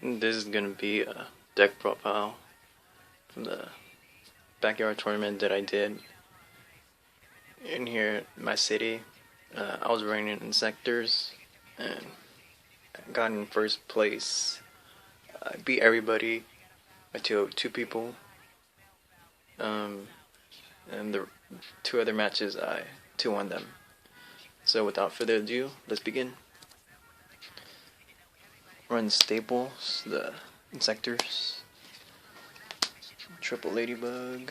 This is gonna be a deck profile from the backyard tournament that I did in here in my city. I was running Inzektors and got in first place. I beat everybody until two people. And the two other matches I 2-1 them. So without further ado, let's begin. Run staples, the Inzektors, triple ladybug,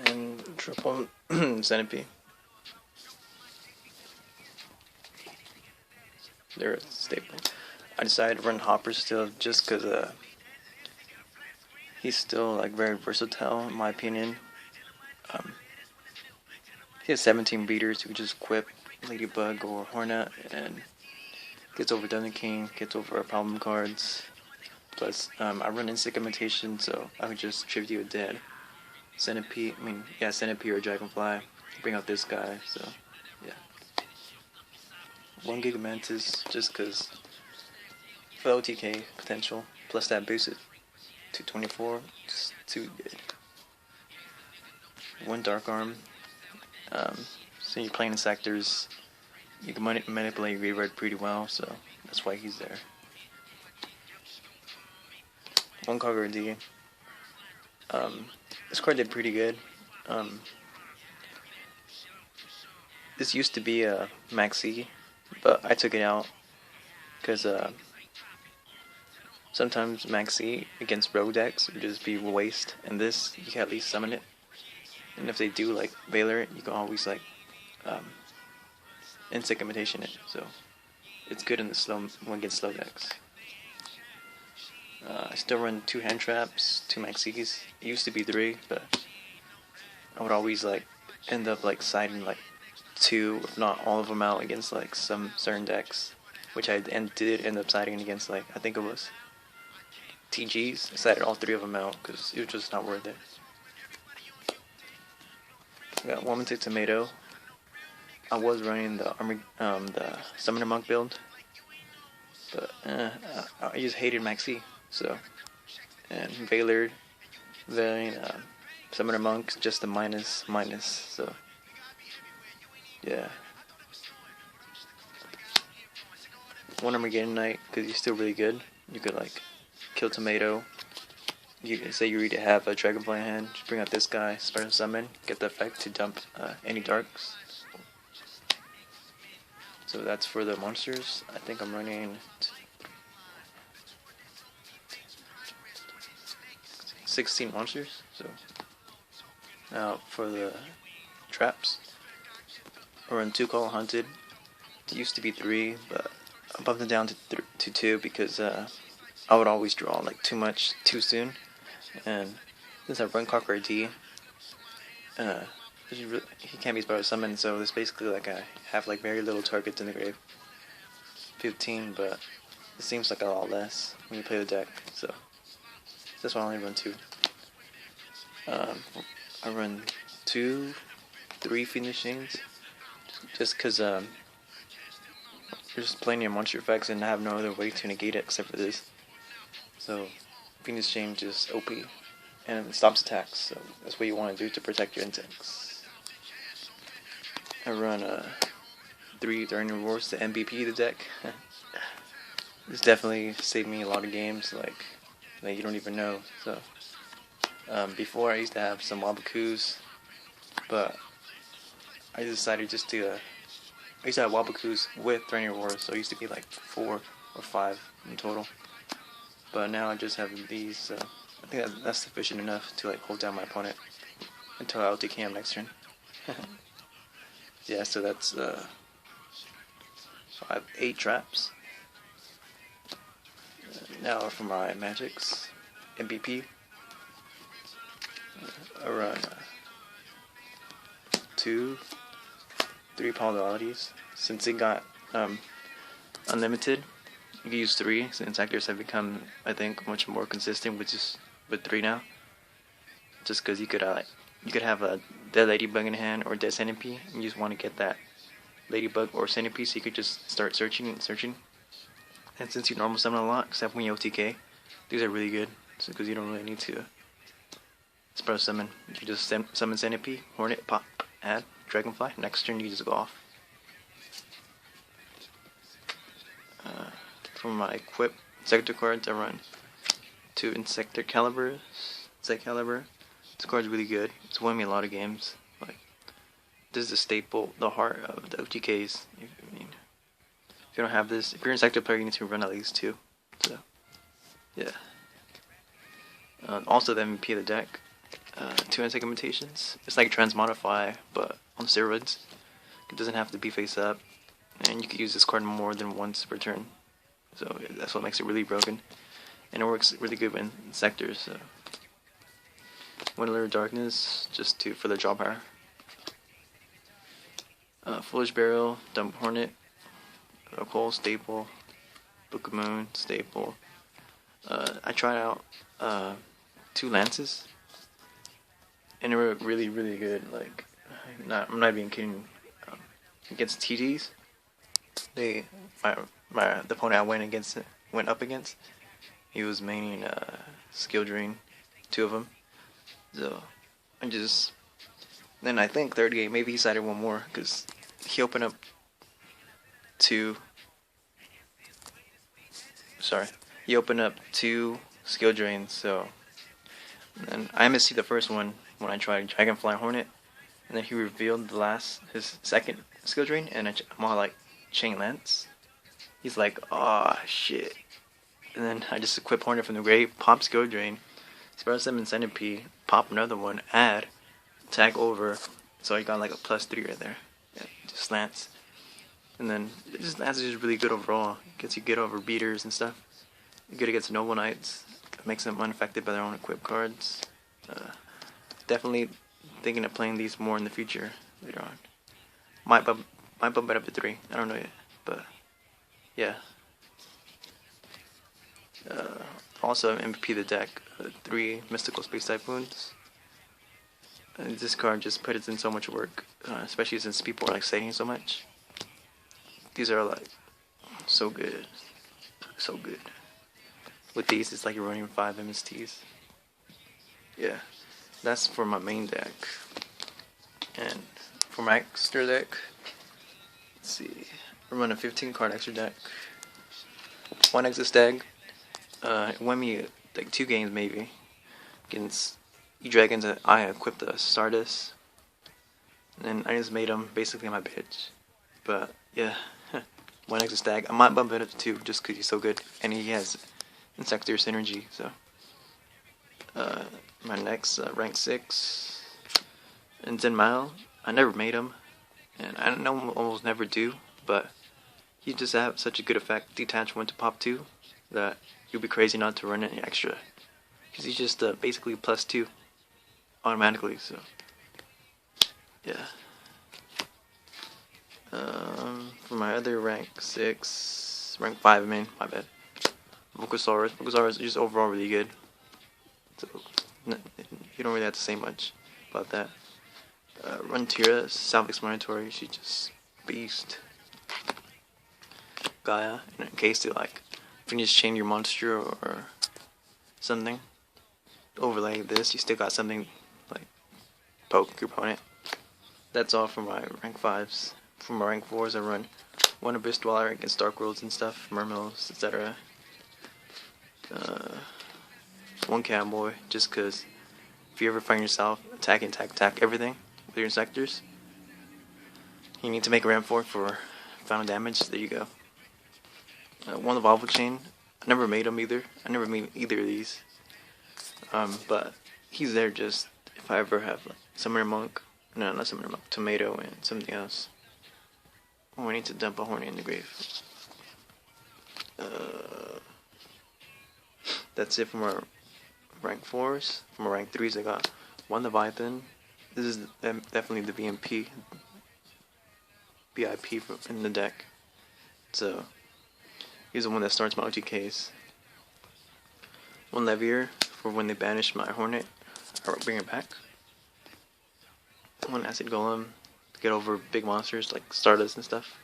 and triple centipede. They're a staple. I decided to run Hopper still just because he's still like very versatile in my opinion. He has 17 beaters. You can just equip Ladybug or Hornet and gets over Dungeon King, gets over problem cards. Plus, I run Insect Imitation, so I would just tribute a dead Centipede. Centipede or Dragonfly. Bring out this guy, so yeah. 1 Giga Mantis, just because for OTK potential. Plus that boost it to 24, just too good. 1 Dark Arm. So you're playing Inzektors, you can manipulate Reread pretty well, so that's why he's there. 1 Cover D. This card did pretty good. This used to be a Maxi, but I took it out because sometimes Maxi against rogue decks would just be a waste, and this you can at least summon it. And if they do like Valor it, you can always like Insect Imitation it, so it's good in the slow when against slow decks. I still run 2 hand traps, 2 Maxis. It used to be 3, but I would always like end up like siding like 2, if not all of them out against like some certain decks, which I did end up siding against like I think it was TGs. I sided all 3 of them out because it was just not worth it. I got 1 Minted Tomato. I was running the the Summoner Monk build, but I just hated Maxi, so and Valor, Summoner Monk just a minus, so yeah. 1 Armageddon Knight because he's still really good. You could like kill Tomato. You can say you already have a Dragonfly in hand, just bring out this guy, special summon, get the effect to dump any darks. So that's for the monsters. I think I'm running 16 monsters. So now for the traps, I run 2 Call Hunted. It used to be 3, but I bumped it down to 2 because I would always draw like too much too soon. And since I run Conqueror D, he can't be special summoned, so it's basically like I have like very little targets in the grave. 15, but it seems like a lot less when you play the deck, so that's why I only run 2. I run 2, 3 finishings, just because there's plenty of monster effects and I have no other way to negate it except for this. So Phoenix Chain just OP, and it stops attacks, so that's what you want to do to protect your insects. I run 3 Tourney Rewards to MVP the deck. This definitely saved me a lot of games, like you don't even know. So before I used to have some Wabakus, but I decided just to I used to have Wabakus with Tourney Rewards, so it used to be like 4 or 5 in total. But now I just have these, so I think that's sufficient enough to like hold down my opponent until I OTK him next turn. Yeah, so that's so I have 8 traps. Now for my magics, MVP. I run 2, 3 Polydolities. Since it got unlimited, you can use 3. Since Inzektors have become, I think, much more consistent with 3 now. Just because you could have a dead ladybug in hand or dead centipede, and you just want to get that ladybug or centipede, so you could just start searching and searching. And since you normal summon a lot, except when you OTK, these are really good. So because you don't really need to special summon. You just summon Centipede, Hornet, pop, add, Dragonfly. Next turn you just go off. For my equip Inzektor cards, I run 2 Inzektor Calibers. This card's really good. It's won me a lot of games. Like, this is the staple, the heart of the OTKs. If you don't have this, if you're an Inzektor player, you need to run at least 2. So, yeah. Also, the MVP of the deck, 2 anti-imitations. It's like Transmodify, but on steroids. It doesn't have to be face up, and you can use this card more than once per turn. So that's what makes it really broken, and it works really good in sectors. So, Windler Darkness, just for the draw power. Foolish Barrel, Dump Hornet, Cole staple, Book of Moon staple. I tried out 2 Lances, and they were really good. Like, I'm not even kidding. Against TDs, the opponent I went up against, he was maining Skill Drain, 2 of them. So then I think third game maybe he sided one more because he opened up 2. He opened up 2 Skill Drains. So, and I missed the first one when I tried Dragonfly Hornet, and then he revealed his second Skill Drain, and I'm all like, Chain Lance. He's like, oh shit. And then I just equip Hornet from the grave, pop Skill Drain, Special Summon Centipede, pop another one, add, tag over. So I got like a +3 right there. Yeah, just Lance. And then Lance is just really good overall. Gets you good over beaters and stuff. Good against Noble Knights. Makes them unaffected by their own equip cards. Definitely thinking of playing these more in the future later on. Might bump it up to 3. I don't know yet, but yeah. Also MVP of the deck, 3 Mystical Space Typhoons. And this card just puts in so much work, especially since people are like saying so much. These are like so good, so good. With these, it's like you're running 5 MSTs. Yeah, that's for my main deck. And for my extra deck, let's see, I'm running a 15 card extra deck. 1 extra stag. It won me like 2 games maybe against E-Dragons. I equipped the Stardust, and I just made him basically my bitch. But yeah, 1 extra stag. I might bump it up to 2 just because he's so good, and he has Inzektor synergy. So my next rank 6, and Zen Mile. I never made him, and I know almost never do, but he just have such a good effect. Detach 1 to pop 2 that you'll be crazy not to run any extra, because he's just basically +2 automatically. So yeah. For my other rank 6, rank 5, I mean, my bad. Vulcasaurus is just overall really good. So you don't really have to say much about that. Runtira, self-explanatory. She's just beast. Gaia, in case to like, if you just chain your monster or something, overlay this, you still got something like poke your opponent. That's all for my rank 5s. For my rank 4s, I run 1 Abyss Dweller against Dark Worlds and stuff, Mermills, etc. 1 Cowboy, just cause if you ever find yourself attacking everything with your Inzektors, you need to make a ramp for final damage. There you go. 1 Evolve Chain. I never made him either. I never made either of these. But he's there just if I ever have like Summoner Monk. No, not Summoner Monk. Tomato and something else. Oh, I need to dump a Horny in the grave. That's it for my rank 4s. For my rank 3s, I got 1 Leviathan. This is definitely the VIP in the deck. So he's the one that starts my OTKs. 1 Levier for when they banish my Hornet or bring it back. 1 Acid Golem to get over big monsters like Stardust and stuff.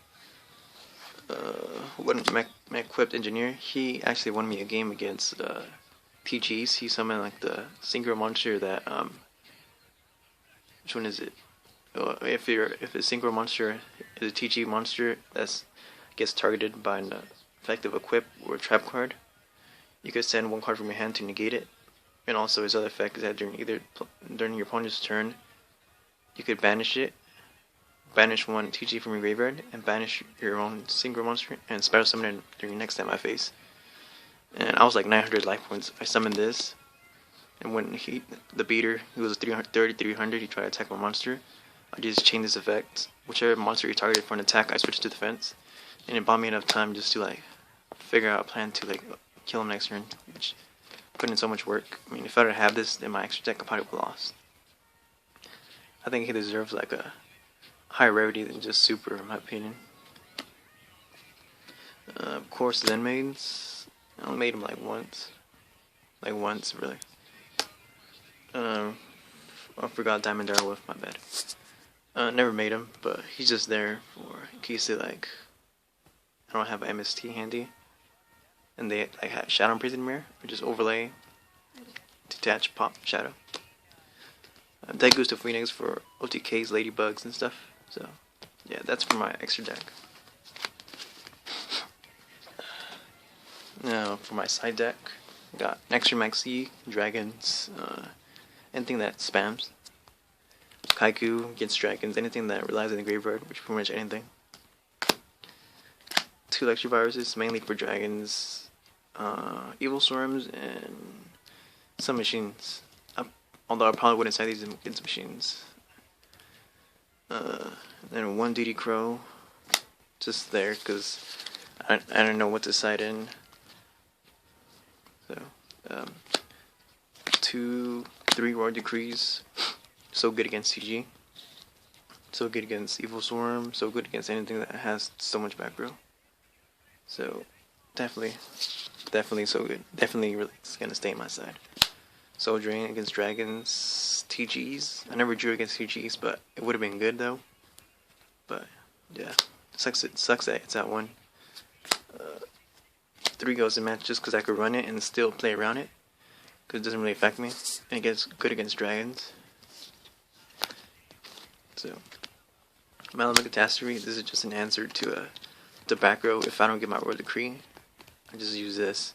one my equipped engineer, he actually won me a game against TGs. He summoned like the synchro monster that which one is it? If a synchro monster is a TG monster that gets targeted by an effective equip or trap card, you could send one card from your hand to negate it. And also his other effect is that during your opponent's turn, you could banish it, banish one TG from your graveyard, and banish your own synchro monster and special summon it during your next time I face. And I was like 900 life points. I summoned this, and when the beater, who was 300, he tried to attack my monster. I just chained this effect. Whichever monster he targeted for an attack, I switched to defense, and it bought me enough time just to like figure out a plan to like kill him next turn, which put in so much work. I mean, if I didn't have this, then my extra deck I probably would have lost. I think he deserves like a higher rarity than just super, in my opinion. Of course, Zen Maidens. I only made him like once really. I forgot Diamond Darwolf, my bad. Never made him, but he's just there for in case they like. I don't have MST handy, and they like have Shadow Prison Mirror, or just overlay, detach, pop, shadow. Deck goes to Phoenix for OTKs, Ladybugs, and stuff. So, yeah, that's for my extra deck. Now, for my side deck, got extra Maxi, Dragons, anything that spams. Kaiku against Dragons, anything that relies on the graveyard, which is pretty much anything. 2 Lecture Viruses, mainly for Dragons, Evil Swarms, and some machines. Although I probably wouldn't side these against machines. Then 1 DD Crow, just there, because I don't know what to side in. So, 3 Royal Decrees, so good against CG, so good against Evil Swarm, so good against anything that has so much back row. So, definitely so good. Definitely really gonna stay on my side. Soul Drain against Dragons, TGs. I never drew against TGs, but it would have been good though. But yeah, sucks that it's at 1. 3 goes in match just because I could run it and still play around it, because it doesn't really affect me, and it gets good against Dragons. So, Malama Catastrophe, this is just an answer to the back row. If I don't get my Royal Decree, I just use this.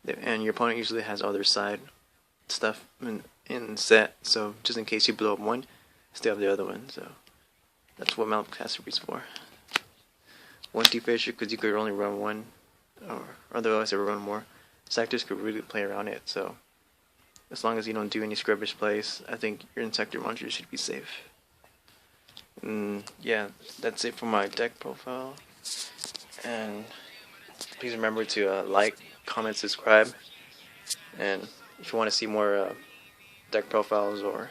And your opponent usually has other side stuff in set, so just in case you blow up one, still have the other one. So, that's what Malama Catastrophe is for. 1 T-Fisher, because you could only run 1, or otherwise I would run more. Sectors could really play around it, so as long as you don't do any scrubbish plays, I think your Inzektor monster should be safe. Yeah, that's it for my deck profile. And please remember to like, comment, subscribe. And if you want to see more deck profiles, or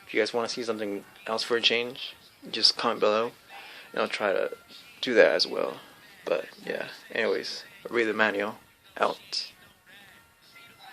if you guys want to see something else for a change, just comment below, and I'll try to do that as well. But yeah, anyways, read the manual out.